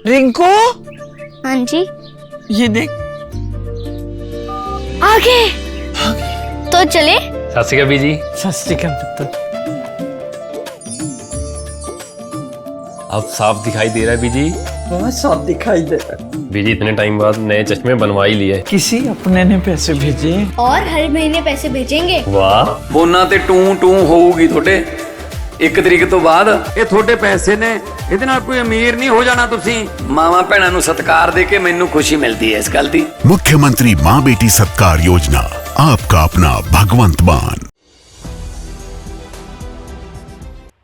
रिंकू, हाँ जी, ये देख। आगे तो चले। सत श्री अकाल बीजी। सत श्री अकाल पुत्र। अब साफ दिखाई दे रहा है बीजी। बहुत साफ दिखाई दे रहा है। बीजी इतने टाइम बाद नए चश्मे बनवा ही लिए। किसी अपने ने पैसे भेजे और हर महीने पैसे भेजेंगे। वाह। ਬੋਨਾਂ ਤੇ ਟੂ ਟੂ ਹੋਊਗੀ ਤੁਹਾਡੇ 1 ਤਰੀਕ ਤੋਂ ਬਾਅਦ। ਇਹ ਤੁਹਾਡੇ ਪੈਸੇ ਨੇ, ਇਹਦੇ ਨਾਲ ਕੋਈ ਅਮੀਰ ਨਹੀਂ ਹੋ ਜਾਣਾ ਤੁਸੀਂ। ਮਾਵਾਂ ਭੈਣਾਂ ਨੂੰ ਸਤਿਕਾਰ ਦੇ ਕੇ ਮੈਨੂੰ ਖੁਸ਼ੀ ਮਿਲਦੀ ਹੈ ਇਸ ਗੱਲ ਦੀ। मुख्यमंत्री माँ बेटी सत्कार योजना, आपका अपना भगवंत मान।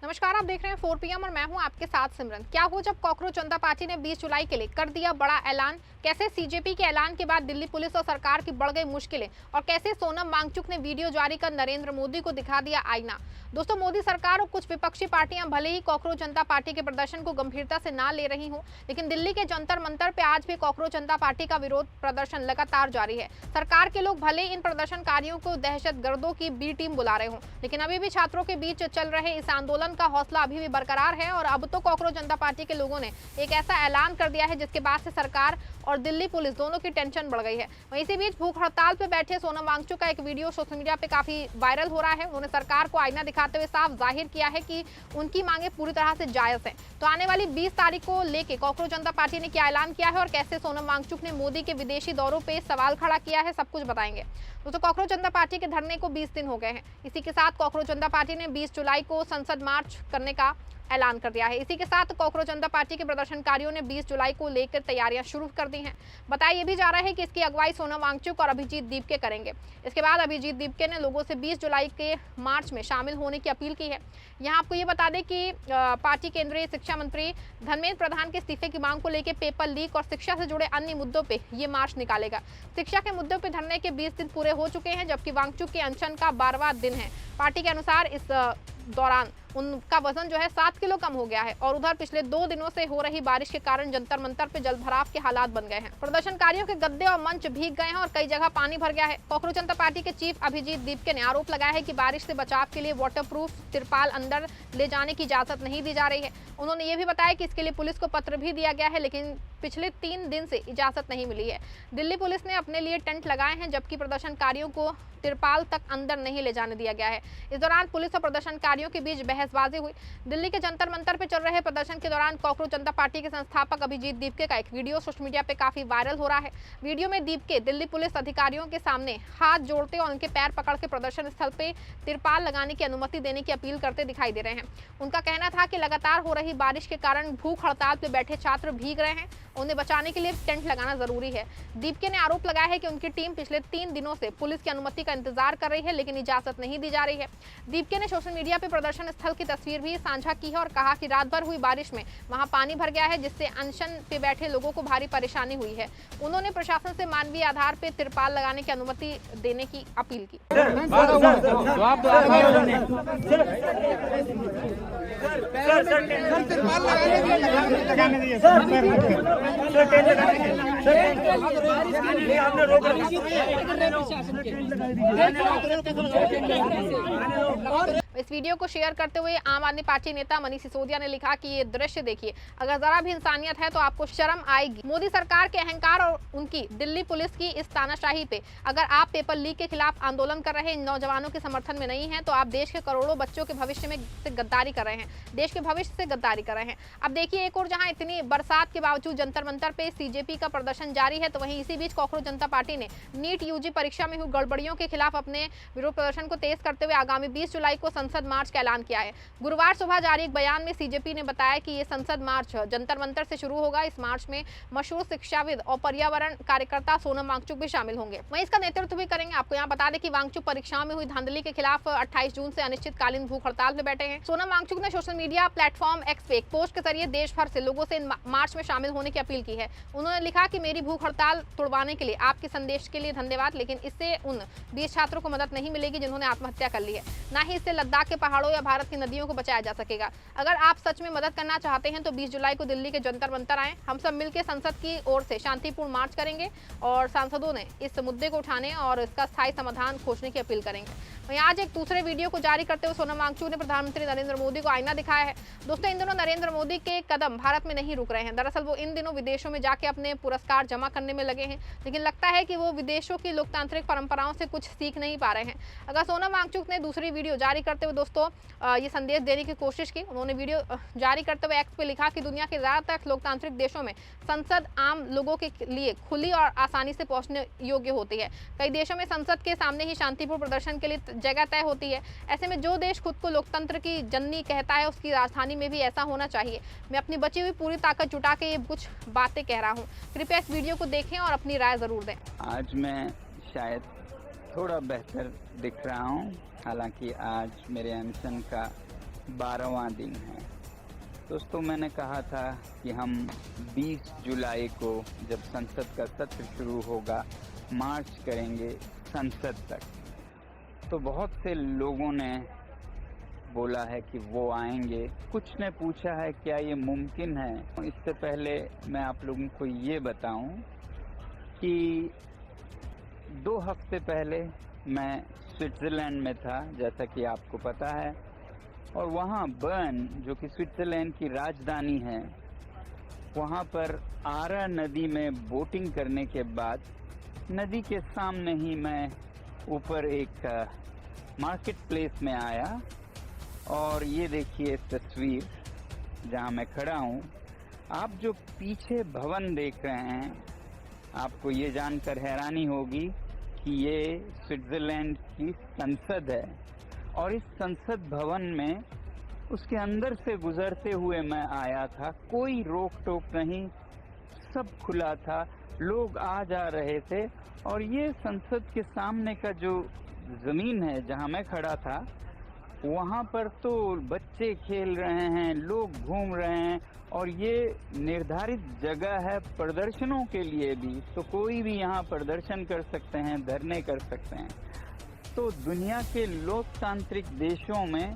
नमस्कार, आप देख रहे हैं 4 PM और मैं हूं आपके साथ सिमरन। क्या हो जब कॉकरोच जनता पार्टी ने 20 जुलाई के लिए कर दिया बड़ा ऐलान। कैसे सीजेपी के ऐलान के बाद दिल्ली पुलिस और सरकार की बढ़ गई मुश्किलें, और कैसे सोनम वांगचुक ने वीडियो जारी कर नरेंद्र मोदी को दिखा दिया आईना। दोस्तों, मोदी सरकार और कुछ विपक्षी पार्टियां भले ही कॉकरोच जनता पार्टी के प्रदर्शन को गंभीरता से ना ले रही हों, लेकिन दिल्ली के जंतर मंतर पे आज भी कॉकरोच जनता पार्टी का विरोध प्रदर्शन लगातार जारी है। सरकार के लोग भले इन प्रदर्शनकारियों को दहशतगर्दों की बी टीम बुला रहे हों, लेकिन अभी भी छात्रों के बीच चल रहे इस आंदोलन का हौसला अभी भी बरकरार है। और अब तो कॉकरोच जनता पार्टी के लोगों ने एक ऐसा ऐलान कर दिया है जिसके बाद से सरकार और दिल्ली पुलिस दोनों की टेंशन बढ़ गई है। वहीं इसी बीच भूख हड़ताल पे बैठे सोनम वांगचुक का एक वीडियो सोशल मीडिया पे काफी वायरल हो रहा है। उन्होंने सरकार को आईना दिखाते हुए साफ जाहिर किया है कि उनकी मांगे पूरी तरह से जायज हैं। तो आने वाली 20 तारीख को लेके कॉकरोच जनता पार्टी ने क्या ऐलान किया है और कैसे सोनम वांगचुक ने मोदी के विदेशी दौरों पे सवाल खड़ा किया है, सब कुछ बताएंगे। दोस्तों, कॉकरोच जनता पार्टी के धरने को 20 दिन हो गए हैं। इसी के साथ कॉकरोच जनता पार्टी ने 20 जुलाई को संसद मार्च करने का ऐलान कर दिया है। इसी के साथ कॉकरोच जनता पार्टी के प्रदर्शनकारियों ने 20 जुलाई को लेकर तैयारियां शुरू कर दी हैं। बताया ये भी जा रहा है कि इसकी अगुवाई सोनम वांगचुक और अभिजीत दीपके करेंगे। इसके बाद अभिजीत दीपके ने लोगों से 20 जुलाई के मार्च में शामिल होने की अपील की है। यहाँ आपको ये बता दें कि पार्टी केंद्रीय शिक्षा मंत्री धर्मेंद्र प्रधान के इस्तीफे की मांग को लेकर पेपर लीक और शिक्षा से जुड़े अन्य मुद्दों पे ये मार्च निकालेगा। शिक्षा के मुद्दों पे धरने के 20 दिन पूरे हो चुके हैं, जबकि वांगचुक के अनशन का 12वां दिन है। पार्टी के अनुसार इस दौरान उनका वजन जो है 7 किलो कम हो गया है। और उधर पिछले 2 दिनों से हो रही बारिश के कारण जंतर मंतर पे जलभराव के हालात बन गए हैं। प्रदर्शनकारियों के गद्दे और मंच भीग गए हैं और कई जगह पानी भर गया है। कॉकरोच जनता पार्टी के चीफ अभिजीत दीपके ने आरोप लगाया है कि बारिश से बचाव के लिए वाटरप्रूफ तिरपाल अंदर ले जाने की इजाजत नहीं दी जा रही है। उन्होंने ये भी बताया कि इसके लिए पुलिस को पत्र भी दिया गया है, लेकिन पिछले 3 दिन से इजाजत नहीं मिली है। दिल्ली पुलिस ने अपने लिए टेंट लगाए हैं, जबकि प्रदर्शनकारियों को तिरपाल तक अंदर नहीं ले जाने दिया गया है। इस दौरान पुलिस और प्रदर्शनकारियों के बीच बहसबाजी हुई। दिल्ली के जंतर मंतर पे चल रहे प्रदर्शन के दौरान कॉकरोच जनता पार्टी के संस्थापक अभिजीत दीपके का एक वीडियो सोशल मीडिया पे काफी वायरल हो रहा है। वीडियो में दीपके दिल्ली पुलिस अधिकारियों के सामने हाथ जोड़ते और उनके पैर पकड़ के प्रदर्शन स्थल पे तिरपाल लगाने की अनुमति देने की अपील करते दिखाई दे रहे हैं। उनका कहना था कि लगातार हो रही बारिश के कारण भूख हड़ताल पे बैठे छात्र भीग रहे हैं, उन्हें बचाने के लिए टेंट लगाना जरूरी है। दीपके ने आरोप लगाया है कि उनकी टीम पिछले 3 दिनों से पुलिस की अनुमति का इंतजार कर रही है, लेकिन इजाजत नहीं दी जा रही है। दीपके ने सोशल मीडिया पे प्रदर्शन स्थल की तस्वीर भी साझा की है और कहा कि रात भर हुई बारिश में वहां पानी भर गया है, जिससे अनशन पे बैठे लोगों को भारी परेशानी हुई है। उन्होंने प्रशासन से मानवीय आधार पे तिरपाल लगाने की अनुमति देने की अपील की। इस वीडियो को शेयर करते हुए आम आदमी पार्टी नेता मनीष सिसोदिया ने लिखा कि ये दृश्य देखिए, अगर जरा भी इंसानियत है तो आपको शर्म आएगी। मोदी सरकार के अहंकार और उनकी दिल्ली पुलिस की इस तानाशाही पे अगर आप पेपर लीक के खिलाफ आंदोलन कर रहे नौजवानों के समर्थन में नहीं है, तो आप देश के करोड़ों बच्चों के भविष्य में से गद्दारी कर रहे हैं, देश के भविष्य से गद्दारी कर रहे हैं। अब देखिए, एक और जहां इतनी बरसात के बावजूद जंतर मंतर पे सीजेपी का प्रदर्शन जारी है, तो वहीं इसी बीच कॉकरोच जनता पार्टी ने नीट यूजी परीक्षा में हुई गड़बड़ियों के खिलाफ अपने विरोध प्रदर्शन को तेज करते हुए आगामी 20 जुलाई को संसद मार्च का ऐलान किया है। गुरुवार सुबह जारी एक बयान में सीजेपी ने बताया कि ये संसद मार्च जंतर मंतर से शुरू होगा। इस मार्च में मशहूर शिक्षाविद और पर्यावरण कार्यकर्ता सोनम वांगचुक भी शामिल होंगे। वहीं इसका नेतृत्व भी करेंगे। आपको यहाँ बता दें कि वांगचुक परीक्षाओं में हुई धांधली के खिलाफ 28 जून से अनिश्चितकालीन भूख हड़ताल में बैठे हैं। सोनम वांगचुक ने सोशल मीडिया प्लेटफॉर्म एक्स पे एक पोस्ट के जरिए देश भर से लोगों से मार्च में शामिल होने की अपील की है। उन्होंने लिखा कि मेरी भूख हड़ताल तोड़वाने के लिए आपके संदेश के लिए धन्यवाद, लेकिन इससे उन 20 छात्रों को मदद नहीं मिलेगी जिन्होंने आत्महत्या कर ली है, न ही इससे लद्दाख लद्दाख के पहाड़ों या भारत की नदियों को बचाया जा सकेगा। अगर आप सच में मदद करना चाहते हैं तो 20 जुलाई को दिल्ली के जंतर मंतर आएं। हम सब मिलकर संसद की ओर से शांतिपूर्ण मार्च करेंगे और सांसदों ने इस मुद्दे को उठाने और इसका स्थायी समाधान खोजने की अपील करेंगे। वहीं आज एक दूसरे वीडियो को जारी करते हुए सोनम वांगचुक ने प्रधानमंत्री नरेंद्र मोदी को आईना दिखाया है। दोस्तों, इन दिनों नरेंद्र मोदी के कदम भारत में नहीं रुक रहे हैं। दरअसल वो इन दिनों विदेशों में जाके अपने पुरस्कार जमा करने में लगे हैं, लेकिन लगता है कि वो विदेशों की लोकतांत्रिक परंपराओं से कुछ सीख नहीं पा रहे हैं। अगर सोनम वांगचुक ने दूसरी वीडियो जारी करते हुए दोस्तों ये संदेश देने की कोशिश की। उन्होंने वीडियो जारी करते हुए एक्स पे लिखा कि दुनिया के ज़्यादातर लोकतांत्रिक देशों में संसद आम लोगों के लिए खुली और आसानी से पहुंचने योग्य होती है। कई देशों में संसद के सामने ही शांतिपूर्ण प्रदर्शन के लिए जगह तय होती है। ऐसे में जो देश खुद को लोकतंत्र की जननी कहता है, उसकी राजधानी में भी ऐसा होना चाहिए। मैं अपनी बची हुई पूरी ताकत जुटा के ये कुछ बातें कह रहा हूँ। कृपया इस वीडियो को देखें और अपनी राय जरूर दें। आज मैं शायद थोड़ा बेहतर दिख रहा हूँ, हालांकि आज मेरे अनशन का 12वां दिन है। दोस्तों, मैंने कहा था कि हम 20 जुलाई को जब संसद का सत्र शुरू होगा मार्च करेंगे संसद तक। तो बहुत से लोगों ने बोला है कि वो आएंगे। कुछ ने पूछा है क्या ये मुमकिन है। इससे पहले मैं आप लोगों को ये बताऊं कि 2 हफ्ते पहले मैं स्विट्ज़रलैंड में था, जैसा कि आपको पता है, और वहाँ बर्न, जो कि स्विट्ज़रलैंड की राजधानी है, वहाँ पर आरा नदी में बोटिंग करने के बाद नदी के सामने ही मैं ऊपर एक मार्केट प्लेस में आया और ये देखिए तस्वीर जहाँ मैं खड़ा हूँ। आप जो पीछे भवन देख रहे हैं, आपको ये जानकर हैरानी होगी कि ये स्विट्ज़रलैंड की संसद है और इस संसद भवन में उसके अंदर से गुजरते हुए मैं आया था। कोई रोक टोक नहीं, सब खुला था, लोग आ जा रहे थे। और ये संसद के सामने का जो ज़मीन है जहाँ मैं खड़ा था, वहाँ पर तो बच्चे खेल रहे हैं, लोग घूम रहे हैं और ये निर्धारित जगह है प्रदर्शनों के लिए भी। तो कोई भी यहाँ प्रदर्शन कर सकते हैं, धरने कर सकते हैं। तो दुनिया के लोकतांत्रिक देशों में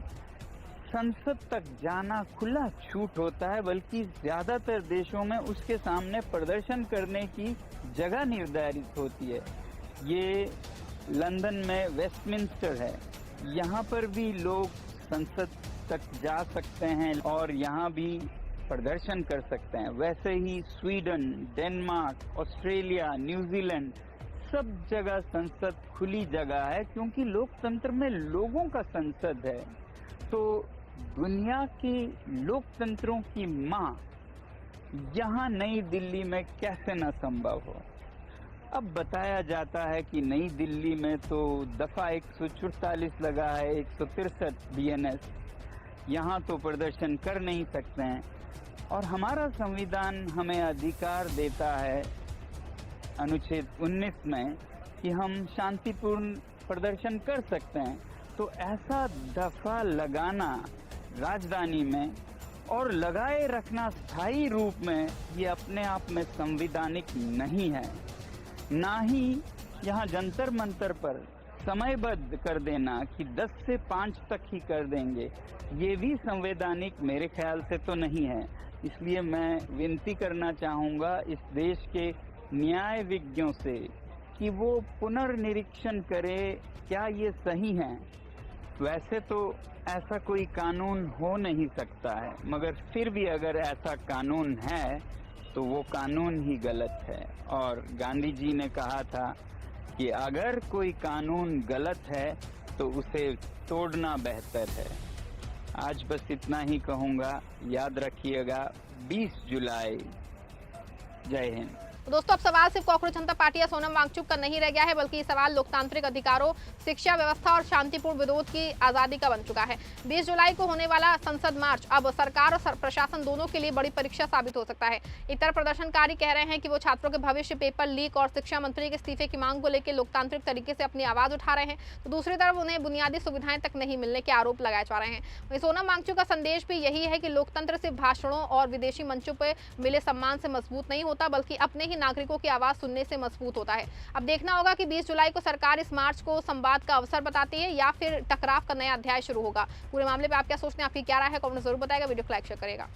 संसद तक जाना खुला छूट होता है, बल्कि ज़्यादातर देशों में उसके सामने प्रदर्शन करने की जगह निर्धारित होती है। ये लंदन में वेस्टमिंस्टर है, यहाँ पर भी लोग संसद तक जा सकते हैं और यहाँ भी प्रदर्शन कर सकते हैं। वैसे ही स्वीडन, डेनमार्क, ऑस्ट्रेलिया, न्यूजीलैंड, सब जगह संसद खुली जगह है, क्योंकि लोकतंत्र में लोगों का संसद है। तो दुनिया के लोकतंत्रों की माँ यहाँ नई दिल्ली में कैसे न संभव हो। अब बताया जाता है कि नई दिल्ली में तो दफा 144 लगा है, 163 BNS, यहाँ तो प्रदर्शन कर नहीं सकते हैं। और हमारा संविधान हमें अधिकार देता है अनुच्छेद 19 में कि हम शांतिपूर्ण प्रदर्शन कर सकते हैं। तो ऐसा दफा लगाना राजधानी में और लगाए रखना स्थायी रूप में, ये अपने आप में संवैधानिक नहीं है। ना ही यहाँ जंतर मंतर पर समयबद्ध कर देना कि 10 से 5 तक ही कर देंगे, ये भी संवैधानिक मेरे ख्याल से तो नहीं है। इसलिए मैं विनती करना चाहूँगा इस देश के न्यायविज्ञों से कि वो पुनर्निरीक्षण करें क्या ये सही है। वैसे तो ऐसा कोई कानून हो नहीं सकता है, मगर फिर भी अगर ऐसा कानून है तो वो कानून ही गलत है। और गांधी जी ने कहा था कि अगर कोई कानून गलत है तो उसे तोड़ना बेहतर है। आज बस इतना ही कहूँगा, याद रखिएगा 20 जुलाई। जय हिंद। तो दोस्तों, अब सवाल सिर्फ कॉकरोच जनता पार्टी या सोनम वांगचुक का नहीं रह गया है, बल्कि ये सवाल लोकतांत्रिक अधिकारों, शिक्षा व्यवस्था और शांतिपूर्ण विरोध की आज़ादी का बन चुका है। 20 जुलाई को होने वाला संसद मार्च अब सरकार और प्रशासन दोनों के लिए बड़ी परीक्षा साबित हो सकता है। एक तरफ प्रदर्शनकारी कह रहे हैं कि वो छात्रों के भविष्य, पेपर लीक और शिक्षा मंत्री के इस्तीफे की मांग को लेकर लोकतांत्रिक तरीके से अपनी आवाज उठा रहे हैं, तो दूसरी तरफ उन्हें बुनियादी सुविधाएं तक नहीं मिलने के आरोप लगाए जा रहे हैं। वहीं सोनम वांगचुक का संदेश भी यही है कि लोकतंत्र सिर्फ भाषणों और विदेशी मंचों पर मिले सम्मान से मजबूत नहीं होता, बल्कि अपने ही नागरिकों की आवाज सुनने से मजबूत होता है। अब देखना होगा कि 20 जुलाई को सरकार इस मार्च को संवाद का अवसर बताती है या फिर टकराव का नया अध्याय शुरू होगा। पूरे मामले पे आप क्या सोचते हैं, आपकी क्या राय है, कमेंट जरूर बताएगा। वीडियो को लाइक शेयर करेगा।